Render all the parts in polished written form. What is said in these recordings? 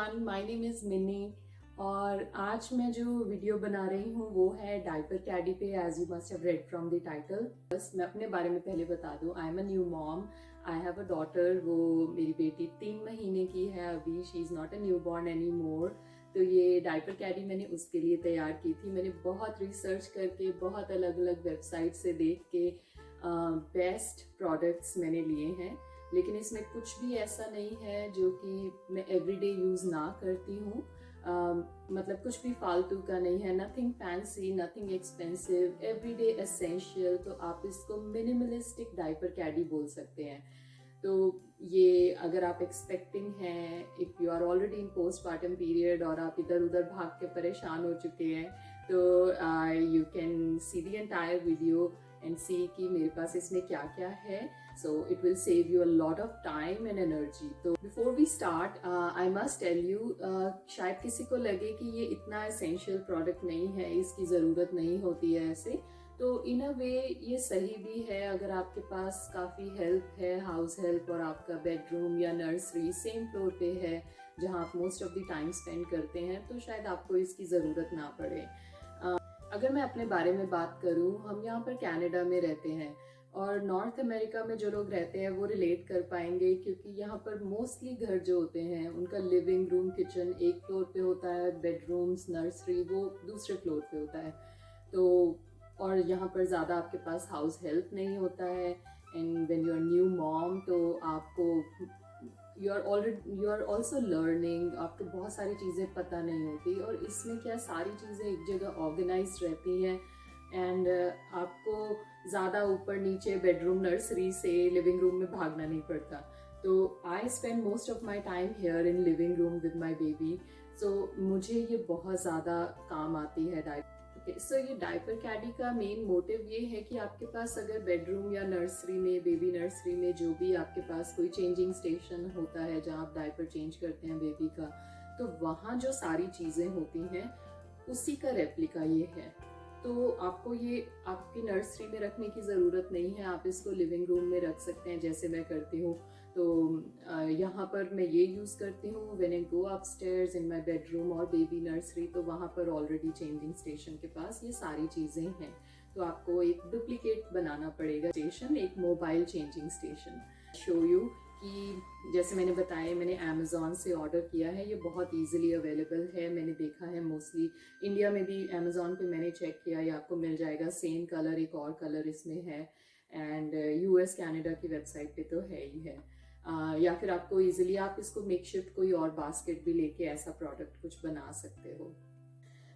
Everyone, my name is mini और आज मैं जो वीडियो बना रही हूँ वो है डायपर कैडी पे। As you must have read from the title. बस मैं अपने बारे में पहले बता दूँ, I am a new mom. I have a daughter. वो मेरी बेटी 3 महीने की है अभी। She is not a new born any more. तो ये डायपर कैडी मैंने उसके लिए तैयार की थी। मैंने बहुत रिसर्च करके, बहुत अलग अलग वेबसाइट से देख के बेस्ट प्रोडक्ट्स मैंने लिए हैं, लेकिन इसमें कुछ भी ऐसा नहीं है जो कि मैं एवरीडे यूज़ ना करती हूँ। मतलब कुछ भी फालतू का नहीं है। Nothing fancy, nothing expensive, everyday essential. तो आप इसको मिनिमलिस्टिक डायपर कैडी बोल सकते हैं। तो ये अगर आप एक्सपेक्टिंग हैं, if you are already in postmortem period और आप इधर उधर भाग के परेशान हो चुके हैं, तो you can see the entire video and see कि मेरे पास इसमें क्या क्या है। So it will save you a lot of time and energy. तो before we start I must tell you, शायद किसी को लगे कि ये इतना एसेंशियल प्रोडक्ट नहीं है, इसकी ज़रूरत नहीं होती है ऐसे। तो इन अ वे ये सही भी है। अगर आपके पास काफ़ी हेल्प है, हाउस हेल्प, और आपका बेडरूम या नर्सरी सेम फ्लोर पे है जहाँ आप most of the time spend करते हैं, तो शायद आपको इसकी ज़रूरत ना पड़े। अगर मैं अपने बारे में बात करूँ, हम यहाँ पर कनाडा में रहते हैं और नॉर्थ अमेरिका में जो लोग रहते हैं वो रिलेट कर पाएंगे, क्योंकि यहाँ पर मोस्टली घर जो होते हैं उनका लिविंग रूम, किचन एक फ्लोर पे होता है, बेडरूम्स, नर्सरी वो दूसरे फ्लोर पे होता है। तो और यहाँ पर ज़्यादा आपके पास हाउस हेल्प नहीं होता है। And when you are new mom, तो आपको यू आर ऑल्सो लर्निंग, आपको बहुत सारी चीज़ें पता नहीं होती। और इसमें क्या, सारी चीज़ें एक जगह ऑर्गेनाइज रहती हैं एंड आपको ज़्यादा ऊपर नीचे बेडरूम, नर्सरी से लिविंग रूम में भागना नहीं पड़ता। तो I spend most of my time here in living room with my baby. So मुझे ये बहुत ज़्यादा काम आती है डायपर। सो ये डायपर कैडी का मेन मोटिव ये है कि आपके पास अगर बेडरूम या नर्सरी में, बेबी नर्सरी में, जो भी आपके पास कोई चेंजिंग स्टेशन होता है जहाँ आप डायपर चेंज करते हैं बेबी का, तो वहाँ जो सारी चीज़ें होती हैं उसी का रेप्लिका ये है। तो आपको ये आपकी नर्सरी में रखने की ज़रूरत नहीं है, आप इसको लिविंग रूम में रख सकते हैं जैसे मैं करती हूँ। तो यहाँ पर मैं ये यूज़ करती हूँ when I go upstairs in my bedroom और बेबी नर्सरी, तो वहाँ पर ऑलरेडी चेंजिंग स्टेशन के पास ये सारी चीज़ें हैं। तो आपको एक डुप्लीकेट बनाना पड़ेगा स्टेशन, एक mobile changing station. Show you कि जैसे मैंने बताया, मैंने अमेज़ॉन से ऑर्डर किया है। ये बहुत इजीली अवेलेबल है। मैंने देखा है मोस्टली इंडिया में भी अमेज़ॉन पे मैंने चेक किया, ये आपको मिल जाएगा सेम कलर, एक और कलर इसमें है। एंड यूएस कनाडा की वेबसाइट पे तो है ही है। या फिर आपको इजीली आप इसको मेकशिफ्ट कोई और बास्केट भी लेके ऐसा प्रोडक्ट कुछ बना सकते हो।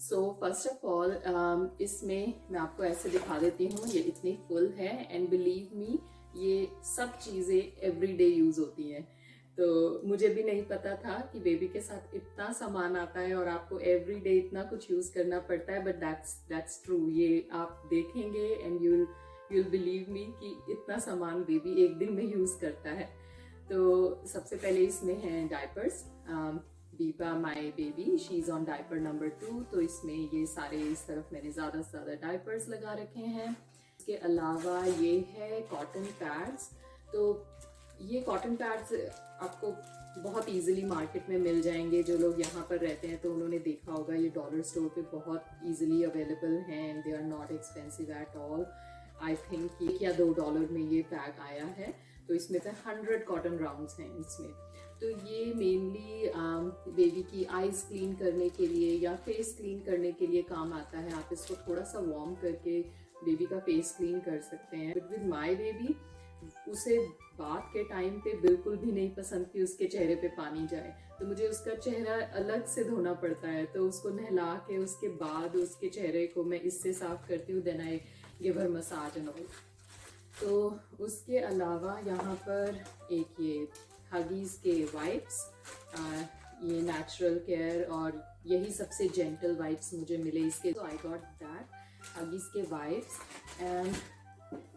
सो फर्स्ट ऑफ ऑल इसमें मैं आपको ऐसे दिखा देती हूँ, ये इतनी फुल है एंड बिलीव मी ये सब चीज़ें एवरीडे यूज़ होती हैं। तो मुझे भी नहीं पता था कि बेबी के साथ इतना सामान आता है और आपको एवरीडे इतना कुछ यूज़ करना पड़ता है, बट दैट्स ट्रू। ये आप देखेंगे एंड you'll बिलीव मी कि इतना सामान बेबी एक दिन में यूज़ करता है। तो सबसे पहले इसमें है डायपर्स। बीबा my baby, she is on diaper number 2। तो इसमें ये सारे, इस तरफ मैंने ज़्यादा से ज़्यादा डायपर्स लगा रखे हैं। इसके अलावा ये है कॉटन पैड्स। तो ये कॉटन पैड्स आपको बहुत इजीली मार्केट में मिल जाएंगे। जो लोग यहाँ पर रहते हैं तो उन्होंने देखा होगा, ये डॉलर स्टोर पे बहुत इजीली अवेलेबल हैं and they are not expensive at all. I think $1 या $2 में ये पैक आया है। तो इसमें से 100 कॉटन राउंड्स हैं इसमें। तो ये मेनली बेबी की आईज क्लीन करने के लिए या फेस क्लीन करने के लिए काम आता है। आप इसको थोड़ा सा वार्म करके बेबी का फेस क्लीन कर सकते हैं। बट विद माई बेबी, उसे बात के टाइम पे बिल्कुल भी नहीं पसंद कि उसके चेहरे पे पानी जाए, तो मुझे उसका चेहरा अलग से धोना पड़ता है। तो उसको नहला के उसके बाद उसके चेहरे को मैं इससे साफ करती हूँ, then I give her massage and all. तो उसके अलावा यहाँ पर एक ये हगीज़ के वाइप्स, ये नेचुरल केयर और यही सबसे जेंटल वाइप्स मुझे मिले इसके। तो आई गॉट दैट हगीज़ के वाइप्स। एंड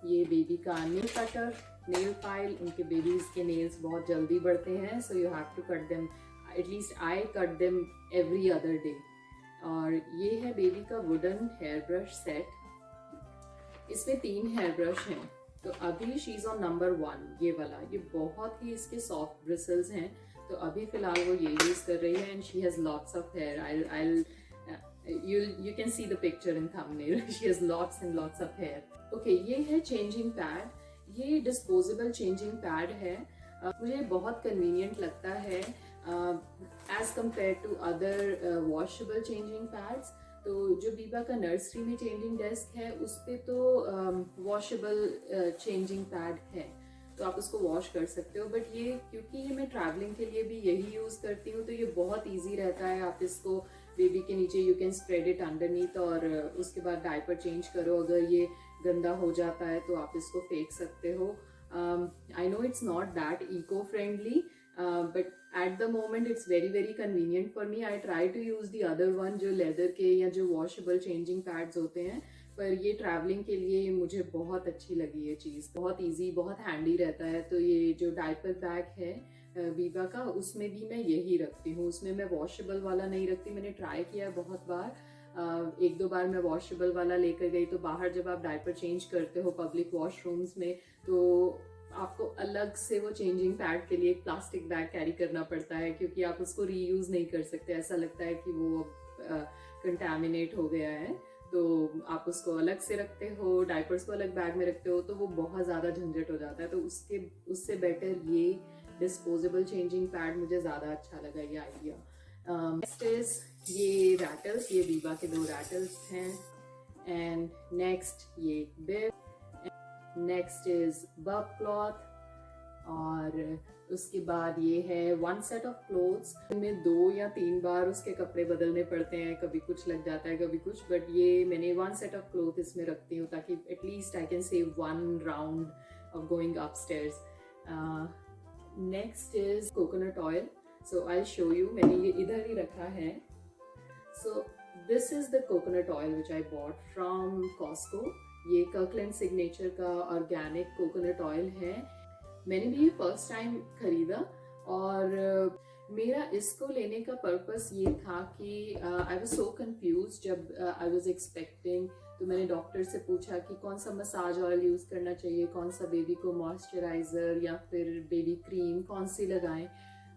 ये बेबी का नेल कटर, नेल फाइल। उनके बेबीज़ के नेल्स बहुत जल्दी बढ़ते हैं, so you have to cut them, at least I cut them every other day. और ये है बेबी का वुडन हेयर ब्रश सेट। इसमें 3 हेयर ब्रश हैं। तो अभी शी इज़ ऑन नंबर 1, ये वाला। ये बहुत ही इसके सॉफ्ट ब्रिसल्स हैं, तो अभी फ़िलहाल वो ये यूज़ कर रही है and she has lots of hair. I'll you can see the picture in thumbnail. She has lots and lots of hair. Okay, ये है changing pad. ये डिस्पोजेबल चेंजिंग पैड है. मुझे बहुत कन्वीनियंट लगता है as compare to other washable changing pads. तो जो बीबा का नर्सरी में चेंजिंग डेस्क है उस पे तो वॉशेबल चेंजिंग पैड है, तो आप उसको वॉश कर सकते हो. बट ये क्योंकि ये मैं ट्रैवलिंग के लिए भी यही यूज़ करती हूँ तो ये बहुत ईजी रहता है. आप इसको बेबी के नीचे you can spread it underneath और उसके बाद डायपर चेंज करो. अगर ये गंदा हो जाता है तो आप इसको फेंक सकते हो. I know it's not that eco friendly but at the moment it's very very convenient for me. I try to use the other one जो लेदर के या जो वॉशेबल चेंजिंग पैड्स होते हैं, पर ये ट्रैवलिंग के लिए मुझे बहुत अच्छी लगी ये चीज़. बहुत इजी, बहुत हैंडी रहता है. तो ये जो डायपर बैग है बीबा का उसमें भी मैं यही रखती हूँ. उसमें मैं वॉशेबल वाला नहीं रखती. मैंने ट्राई किया बहुत बार. एक दो बार मैं वॉशेबल वाला लेकर गई तो बाहर जब आप डायपर चेंज करते हो पब्लिक वॉशरूम्स में तो आपको अलग से वो चेंजिंग पैड के लिए एक प्लास्टिक बैग कैरी करना पड़ता है क्योंकि आप उसको रीयूज़ नहीं कर सकते. ऐसा लगता है कि वो कंटामिनेट हो गया है. तो आप उसको अलग से रखते हो, डायपर्स को अलग बैग में रखते हो तो वो बहुत ज़्यादा झंझट हो जाता है. तो उससे बेटर ये डिस्पोजेबल चेंजिंग पैड मुझे ज़्यादा अच्छा लगा ये आइडिया. नेक्स्ट इज ये रैटल्स. ये बीबा के 2 रैटल्स हैं. एंड नेक्स्ट ये बिब. नेक्स्ट इज बब क्लॉथ. और उसके बाद ये है 1 सेट ऑफ क्लोथ्स. इनमें 2 या 3 बार उसके कपड़े बदलने पड़ते हैं. कभी कुछ लग जाता है कभी कुछ, बट ये मैंने 1 सेट ऑफ क्लोथ इसमें रखती हूँ ताकि at least I can save 1 round of going upstairs. Next is coconut oil. So I show you. मैंने ये इधर ही रखा है. So this is the coconut oil which I bought from Costco. ये कर्कलैंड सिग्नेचर का ऑर्गेनिक कोकोनट ऑयल है. मैंने भी ये फर्स्ट टाइम खरीदा और मेरा इसको लेने का पर्पस ये था कि आई वाज सो कंफ्यूज जब आई वाज एक्सपेक्टिंग. तो मैंने डॉक्टर से पूछा कि कौन सा मसाज ऑयल यूज़ करना चाहिए, कौन सा बेबी को मॉइस्चराइज़र या फिर बेबी क्रीम कौन सी लगाएं.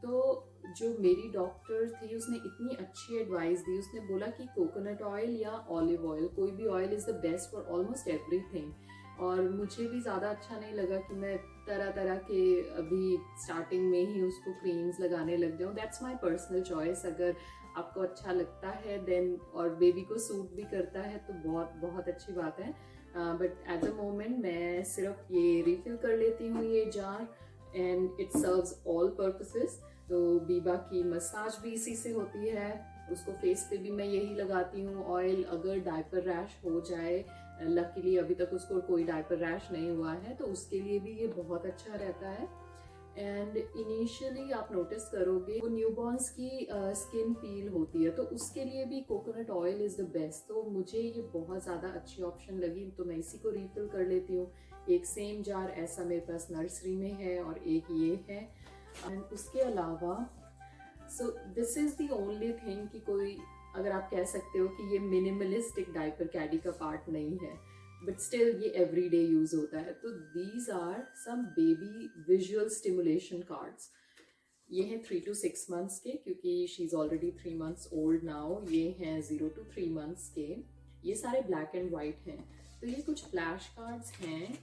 तो जो मेरी डॉक्टर थी उसने इतनी अच्छी एडवाइस दी. उसने बोला कि कोकोनट ऑयल या ऑलिव ऑयल, कोई भी oil is the best for almost everything. और मुझे भी ज़्यादा अच्छा नहीं लगा कि मैं तरह तरह के अभी स्टार्टिंग में ही उसको क्रीम्स लगाने लग जाऊँ. That's my personal choice. अगर आपको अच्छा लगता है देन और बेबी को सूट भी करता है तो बहुत बहुत अच्छी बात है. बट एट द मोमेंट मैं सिर्फ ये रिफिल कर लेती हूँ ये jar and it serves all purposes. तो बीबा की मसाज भी इसी से होती है. उसको फेस पे भी मैं यही लगाती हूँ ऑयल. अगर डायपर रैश हो जाए, लकीली अभी तक उसको कोई डायपर रैश नहीं हुआ है, तो उसके लिए भी ये बहुत अच्छा रहता है. एंड इनिशियली आप नोटिस करोगे वो न्यूबॉर्न्स की स्किन पील होती है तो उसके लिए भी coconut oil is the best. तो मुझे ये बहुत ज़्यादा अच्छी ऑप्शन लगी तो मैं इसी को रिफिल कर लेती हूँ. एक सेम जार ऐसा मेरे पास नर्सरी में है और एक ये है. एंड उसके अलावा so this is the only thing कि कोई अगर आप कह सकते हो कि ये मिनिमलिस्टिक डायपर कैडी का पार्ट नहीं है बट स्टिल ये एवरीडे यूज होता है. तो these are some baby visual stimulation cards. ये हैं 3 to 6 months के क्योंकि she is already 3 months old now. ये हैं 0 to 3 months के. ये सारे ब्लैक एंड वाइट हैं. तो ये कुछ फ्लैश कार्ड्स हैं.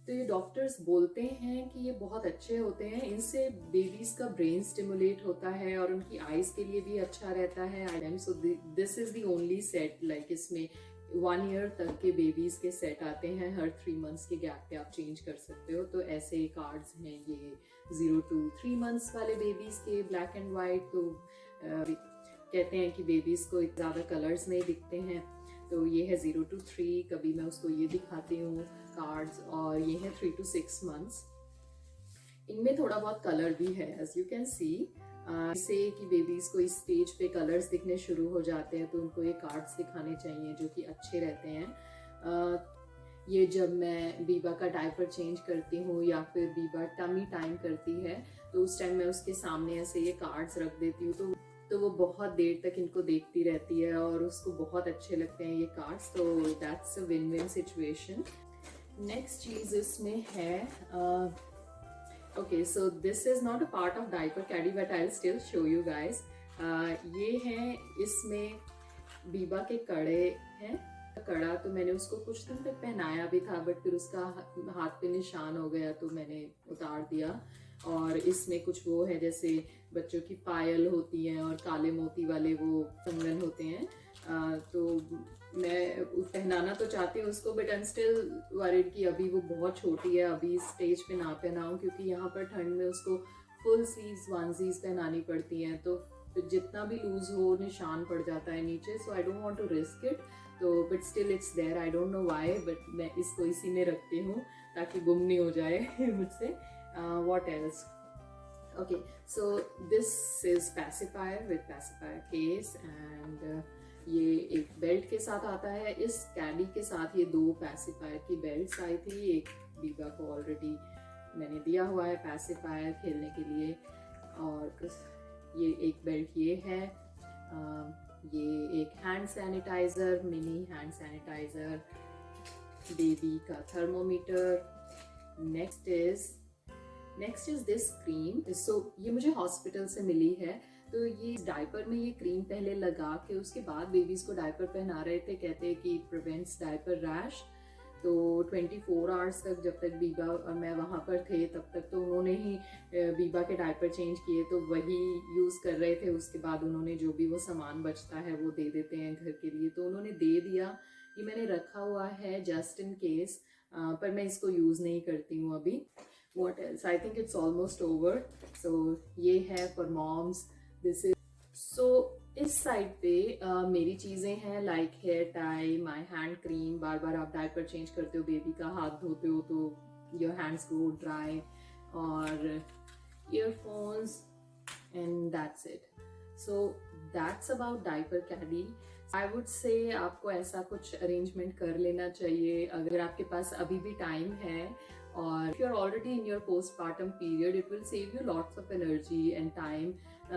तो ये डॉक्टर्स बोलते हैं कि ये बहुत अच्छे होते हैं. इनसे बेबीज का ब्रेन स्टिमुलेट होता है और उनकी आईज के लिए भी अच्छा रहता है. So this is the only set. Like इसमें 1 year तक के बेबीज के सेट आते हैं. हर 3 months के गैप पे आप चेंज कर सकते हो. तो ऐसे कार्ड्स हैं ये 0 to 3 months वाले बेबीज के ब्लैक एंड वाइट. तो कहते हैं कि बेबीज को ज़्यादा कलर्स नहीं दिखते हैं. तो ये है 0 to 3. कभी मैं उसको ये दिखाती हूँ कार्ड्स. और ये है 3 to 6 months. इनमें थोड़ा बहुत कलर भी है एज यू कैन सी. इससे कि बेबीज को इस स्टेज पे कलर्स दिखने शुरू हो जाते हैं तो उनको ये कार्ड्स दिखाने चाहिए जो कि अच्छे रहते हैं. ये जब मैं बीबा का डायपर चेंज करती हूँ या फिर बीबा टमी टाइम करती है तो उस टाइम मैं उसके सामने ऐसे ये कार्ड्स रख देती हूँ तो वो बहुत देर तक इनको देखती रहती है और उसको बहुत अच्छे लगते हैं ये कार्ड्स. तो that's a win win situation. Next चीज़ इसमें है Okay, so this is not a part of diaper caddy, but I'll still show you guys. ये हैं, इसमें बीबा के कड़े हैं। कड़ा तो मैंने उसको कुछ दिन तक पहनाया भी था, बट फिर उसका हाथ पे निशान हो गया तो मैंने उतार दिया। और इसमें कुछ वो है, जैसे बच्चों की पायल होती हैं और काले मोती वाले वो कंगन होते हैं। तो मैं पहनाना तो चाहती हूँ उसको, but I am still worried कि अभी वो बहुत छोटी है, अभी स्टेज पे ना पहनाऊँ, क्योंकि यहाँ पर ठंड में उसको फुल स्लीव्स वनसीज पहनानी पड़ती हैं, तो जितना भी लूज हो निशान पड़ जाता है नीचे। So I don't want to risk it, तो but still it's there, I don't know why, but मैं इसको इसी में रखती हूँ ताकि गुम नहीं हो जाए मुझसे। What else? Okay, so this is pacifier with pacifier case, and ये एक बेल्ट के साथ आता है। इस कैडी के साथ ये 2 pacifier की बेल्ट्स आई थी। एक बीबा को ऑलरेडी मैंने दिया हुआ है pacifier खेलने के लिए, और ये एक बेल्ट ये है। ये एक hand sanitiser, mini hand sanitiser, baby का thermometer. Next is this cream. So ये मुझे हॉस्पिटल से मिली है। तो ये डायपर में ये क्रीम पहले लगा के उसके बाद बेबीज को डायपर पहना रहे थे। कहते हैं कि प्रिवेंट्स डायपर रैश। तो 24 आवर्स तक, जब तक बीबा और मैं वहाँ पर थे, तब तक तो उन्होंने ही बीबा के डायपर चेंज किए, तो वही यूज़ कर रहे थे। उसके बाद उन्होंने जो भी वो सामान बचता है वो दे देते हैं घर के लिए, तो उन्होंने दे दिया। ये मैंने रखा हुआ है जस्ट इन केस, पर मैं इसको यूज़ नहीं करती हूँ अभी। What else? I think it's almost over. So ये है for moms. This is so इस साइड पे मेरी चीज़ें हैं, like hair tie, my hand cream. बार बार आप डायपर चेंज करते हो, बेबी का हाथ धोते हो तो योर हैंड्स गो ड्राई, और earphones, and that's it. So that's about diaper caddy. I would say आपको ऐसा कुछ अरेंजमेंट कर लेना चाहिए अगर आपके पास अभी भी टाइम है, और if you're already in your postpartum period, it will save you lots of energy and time.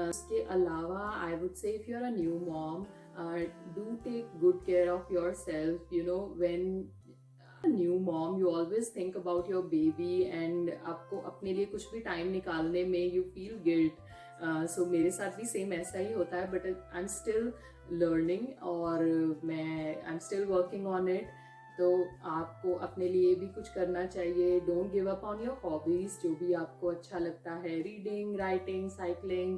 उसके अलावा I would say if you're a new mom, do take good care of yourself. You know, when a new mom, you always think about your baby, and आपको अपने लिए कुछ भी time निकालने में you feel guilt. So मेरे साथ भी सेम ऐसा ही होता है, but I'm still learning, और I'm still working on it. तो आपको अपने लिए भी कुछ करना चाहिए। Don't give up on your hobbies, जो भी आपको अच्छा लगता है, रीडिंग, राइटिंग, साइकिलिंग।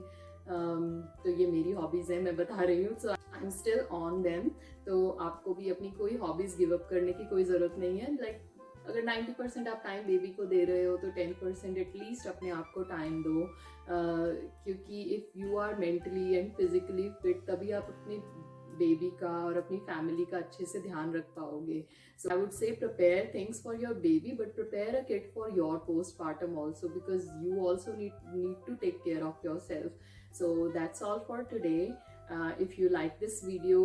तो ये मेरी हॉबीज है, मैं बता रही हूँ। So I am still on them. तो आपको भी अपनी कोई हॉबीज गिव अप करने की कोई ज़रूरत नहीं है। लाइक अगर 90% आप टाइम बेबी को दे रहे हो, तो 10% एटलीस्ट अपने आप को टाइम दो, क्योंकि if you are mentally and physically fit, तभी आप अपनी बेबी का और अपनी फैमिली का अच्छे से ध्यान रख पाओगे। So I would say prepare things for your baby, but prepare a kit for your postpartum also, because you also need to take care of yourself. So that's all for today. If you like this video,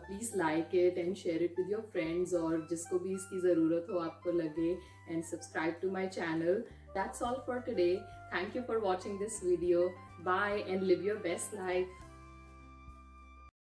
please like it and share it with your friends, और जिसको भी इसकी ज़रूरत हो, आपको लगे, and subscribe to my channel. That's all for today. Thank you for watching this video. Bye and live your best life.